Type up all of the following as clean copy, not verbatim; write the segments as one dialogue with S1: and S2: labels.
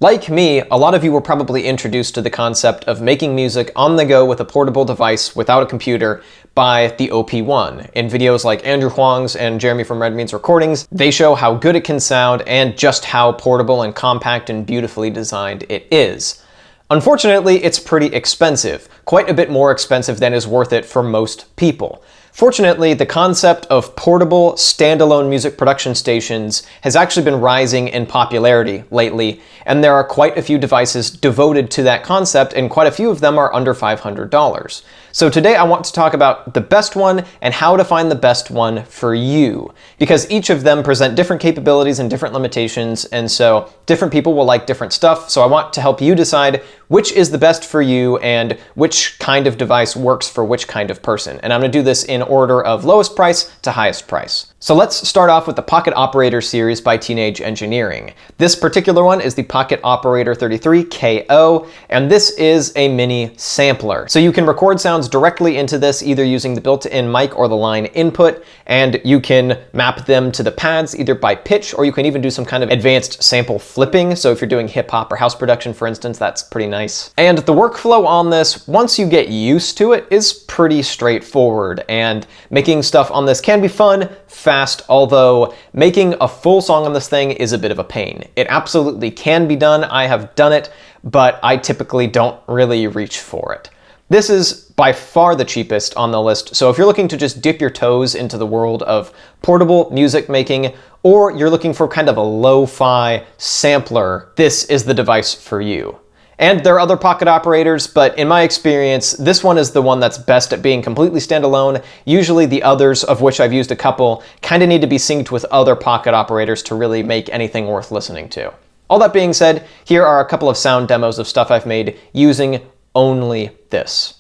S1: Like me, a lot of you were probably introduced to the concept of making music on the go with a portable device without a computer by the OP1. In videos like Andrew Huang's and Jeremy from Red Means Recordings, they show how good it can sound and just how portable and compact and beautifully designed it is. Unfortunately, it's pretty expensive, quite a bit more expensive than is worth it for most people. Fortunately, the concept of portable, standalone music production stations has actually been rising in popularity lately, and there are quite a few devices devoted to that concept, and quite a few of them are under $500. So today I want to talk about the best one and how to find the best one for you, because each of them present different capabilities and different limitations, and so different people will like different stuff, so I want to help you decide which is the best for you and which kind of device works for which kind of person. And I'm going to do this in order of lowest price to highest price. So let's start off with the Pocket Operator series by Teenage Engineering. This particular one is the Pocket Operator 33 KO, and this is a mini sampler. So you can record sounds directly into this either using the built-in mic or the line input, and you can map them to the pads either by pitch, or you can even do some kind of advanced sample flipping. So if you're doing hip hop or house production, for instance, that's pretty nice. And the workflow on this, once you get used to it, is pretty straightforward, and making stuff on this can be fun, fast, although making a full song on this thing is a bit of a pain. It absolutely can be done, I have done it, but I typically don't really reach for it. This is by far the cheapest on the list, so if you're looking to just dip your toes into the world of portable music making, or you're looking for kind of a lo-fi sampler, this is the device for you. And there are other Pocket Operators, but in my experience, this one is the one that's best at being completely standalone. Usually the others, of which I've used a couple, kind of need to be synced with other Pocket Operators to really make anything worth listening to. All that being said, here are a couple of sound demos of stuff I've made using only this.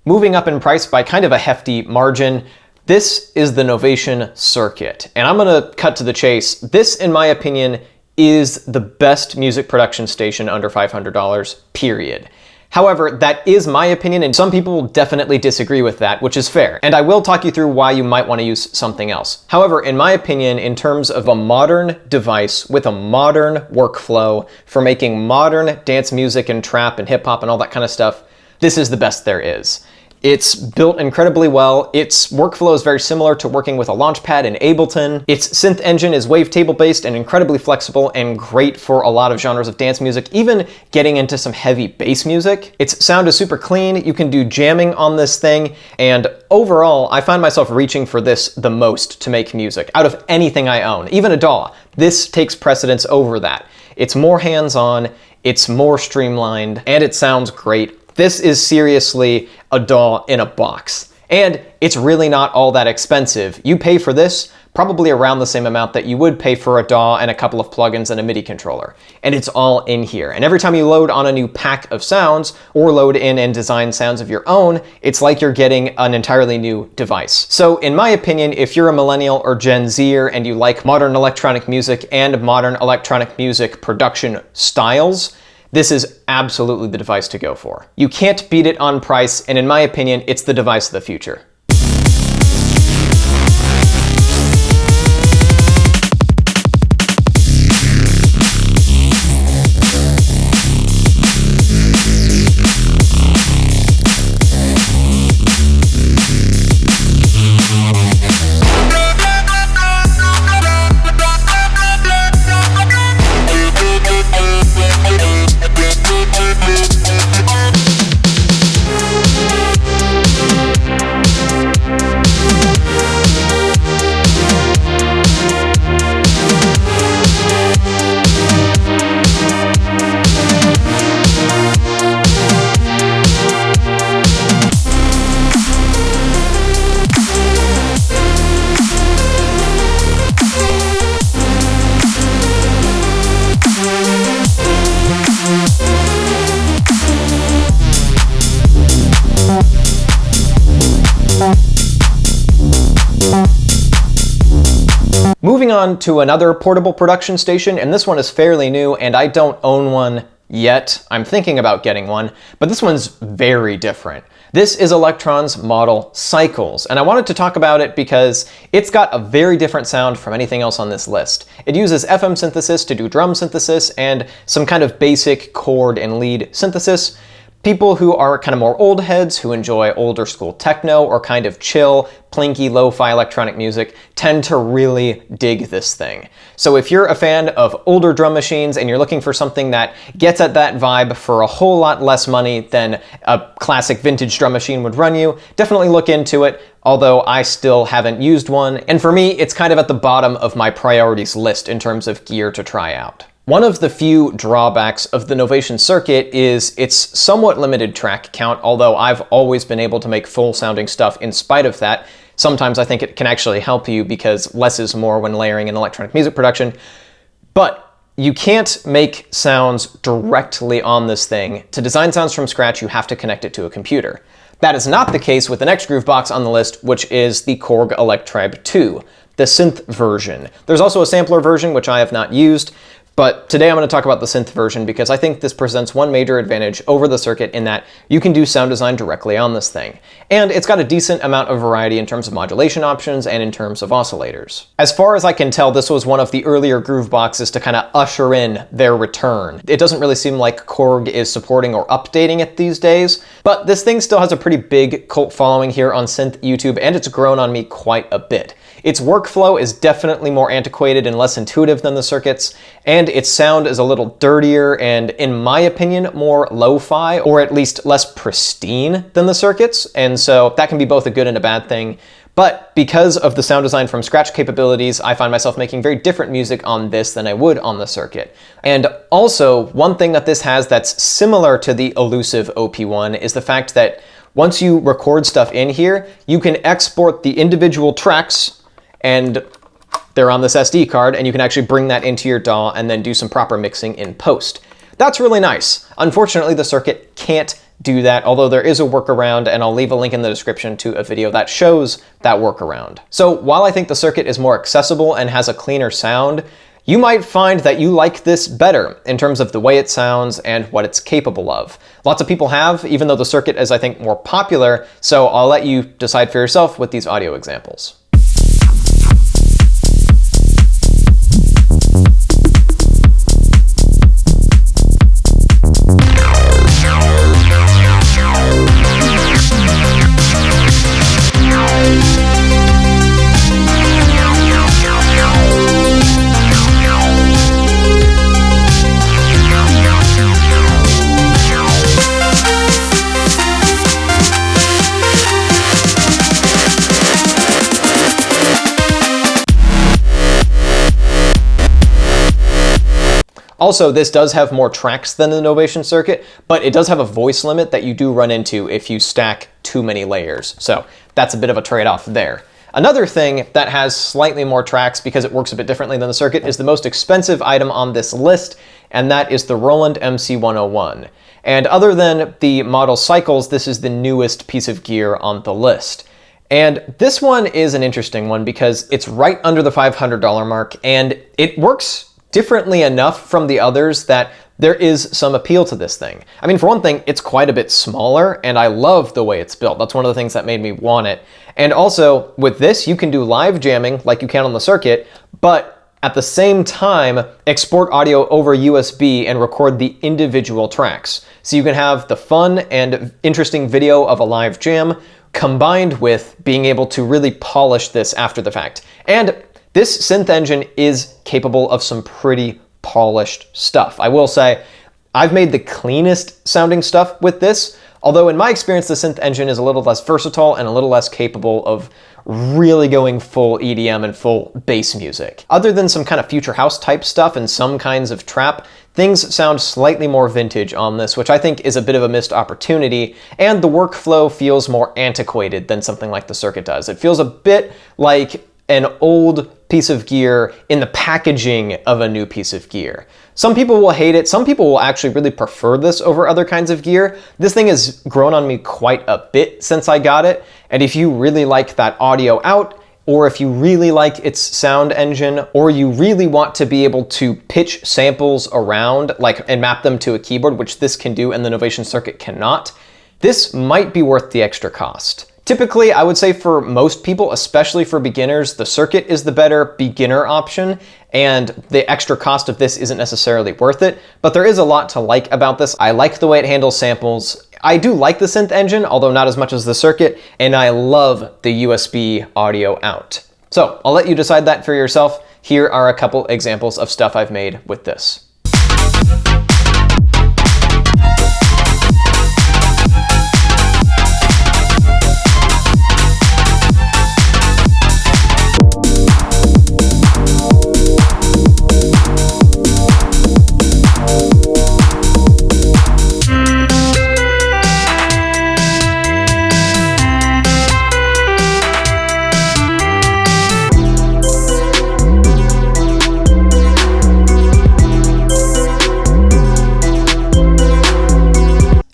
S1: Moving up in price by kind of a hefty margin, this is the NOVATION Circuit. And I'm gonna cut to the chase. This, in my opinion, is the best music production station under $500, period. However, that is my opinion, and some people will definitely disagree with that, which is fair. And I will talk you through why you might want to use something else. However, in my opinion, in terms of a modern device with a modern workflow for making modern dance music and trap and hip hop and all that kind of stuff, this is the best there is. It's built incredibly well. Its workflow is very similar to working with a Launchpad in Ableton. Its synth engine is wavetable based and incredibly flexible and great for a lot of genres of dance music, even getting into some heavy bass music. Its sound is super clean. You can do jamming on this thing. And overall, I find myself reaching for this the most to make music out of anything I own, even a DAW. This takes precedence over that. It's more hands-on, it's more streamlined, and it sounds great. This is seriously a DAW in a box. And it's really not all that expensive. You pay for this probably around the same amount that you would pay for a DAW and a couple of plugins and a MIDI controller. And it's all in here. And every time you load on a new pack of sounds or load in and design sounds of your own, it's like you're getting an entirely new device. So in my opinion, if you're a millennial or Gen Zer and you like modern electronic music and modern electronic music production styles, this is absolutely the device to go for. You can't beat it on price, and in my opinion, it's the device of the future. Moving on to another portable production station, and this one is fairly new, and I don't own one yet. I'm thinking about getting one, but this one's very different. This is Electron's model Cycles, and I wanted to talk about it because it's got a very different sound from anything else on this list. It uses FM synthesis to do drum synthesis and some kind of basic chord and lead synthesis. People who are kind of more old heads, who enjoy older school techno or kind of chill, plinky, lo-fi electronic music, tend to really dig this thing. So if you're a fan of older drum machines and you're looking for something that gets at that vibe for a whole lot less money than a classic vintage drum machine would run you, definitely look into it, although I still haven't used one. And for me, it's kind of at the bottom of my priorities list in terms of gear to try out. One of the few drawbacks of the NOVATION circuit is its somewhat limited track count, although I've always been able to make full sounding stuff in spite of that. Sometimes I think it can actually help you because less is more when layering in electronic music production. But you can't make sounds directly on this thing. To design sounds from scratch, you have to connect it to a computer. That is not the case with the next groovebox on the list, which is the KORG ELECTRIBE 2, the synth version. There's also a sampler version, which I have not used. But today I'm going to talk about the synth version because I think this presents one major advantage over the circuit in that you can do sound design directly on this thing. And it's got a decent amount of variety in terms of modulation options and in terms of oscillators. As far as I can tell, this was one of the earlier grooveboxes to kind of usher in their return. It doesn't really seem like KORG is supporting or updating it these days, but this thing still has a pretty big cult following here on synth YouTube, and it's grown on me quite a bit. Its workflow is definitely more antiquated and less intuitive than the circuit's, and its sound is a little dirtier and, in my opinion, more lo-fi, or at least less pristine than the circuit's, and so that can be both a good and a bad thing. But because of the sound design from scratch capabilities, I find myself making very different music on this than I would on the circuit. And also, one thing that this has that's similar to the elusive OP1 is the fact that once you record stuff in here, you can export the individual tracks, and they're on this SD card, and you can actually bring that into your DAW and then do some proper mixing in post. That's really nice. Unfortunately, the circuit can't do that, although there is a workaround, and I'll leave a link in the description to a video that shows that workaround. So while I think the circuit is more accessible and has a cleaner sound, you might find that you like this better in terms of the way it sounds and what it's capable of. Lots of people have, even though the circuit is, I think, more popular, so I'll let you decide for yourself with these audio examples. Also, this does have more tracks than the NOVATION circuit, but it does have a voice limit that you do run into if you stack too many layers. So that's a bit of a trade-off there. Another thing that has slightly more tracks because it works a bit differently than the circuit is the most expensive item on this list, and that is the Roland MC101. And other than the model Cycles, this is the newest piece of gear on the list. And this one is an interesting one because it's right under the $500 mark, and it works differently enough from the others that there is some appeal to this thing. I mean, for one thing, it's quite a bit smaller, and I love the way it's built. That's one of the things that made me want it. And also, with this, you can do live jamming like you can on the circuit, but at the same time, export audio over USB and record the individual tracks. So you can have the fun and interesting video of a live jam combined with being able to really polish this after the fact. And this synth engine is capable of some pretty polished stuff. I will say, I've made the cleanest sounding stuff with this, although in my experience, the synth engine is a little less versatile and a little less capable of really going full EDM and full bass music. Other than some kind of future house type stuff and some kinds of trap, things sound slightly more vintage on this, which I think is a bit of a missed opportunity, and the workflow feels more antiquated than something like the circuit does. It feels a bit like an old piece of gear in the packaging of a new piece of gear. Some people will hate it. Some people will actually really prefer this over other kinds of gear. This thing has grown on me quite a bit since I got it. And if you really like that audio out, or if you really like its sound engine, or you really want to be able to pitch samples around and map them to a keyboard, which this can do and the Novation circuit cannot, this might be worth the extra cost. Typically, I would say for most people, especially for beginners, the circuit is the better beginner option, and the extra cost of this isn't necessarily worth it, but there is a lot to like about this. I like the way it handles samples. I do like the synth engine, although not as much as the circuit, and I love the USB audio out. So I'll let you decide that for yourself. Here are a couple examples of stuff I've made with this.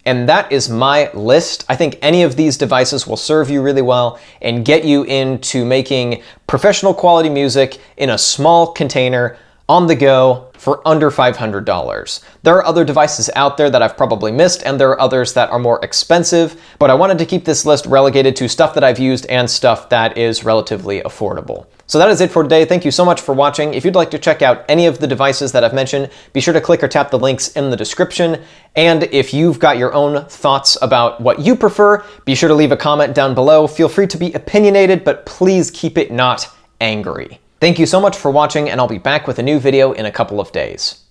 S1: And that is my list. I think any of these devices will serve you really well and get you into making professional quality music in a small container on the go for under $500. There are other devices out there that I've probably missed, and there are others that are more expensive, but I wanted to keep this list relegated to stuff that I've used and stuff that is relatively affordable. So that is it for today. Thank you so much for watching. If you'd like to check out any of the devices that I've mentioned, be sure to click or tap the links in the description. And if you've got your own thoughts about what you prefer, be sure to leave a comment down below. Feel free to be opinionated, but please keep it not angry. Thank you so much for watching, and I'll be back with a new video in a couple of days.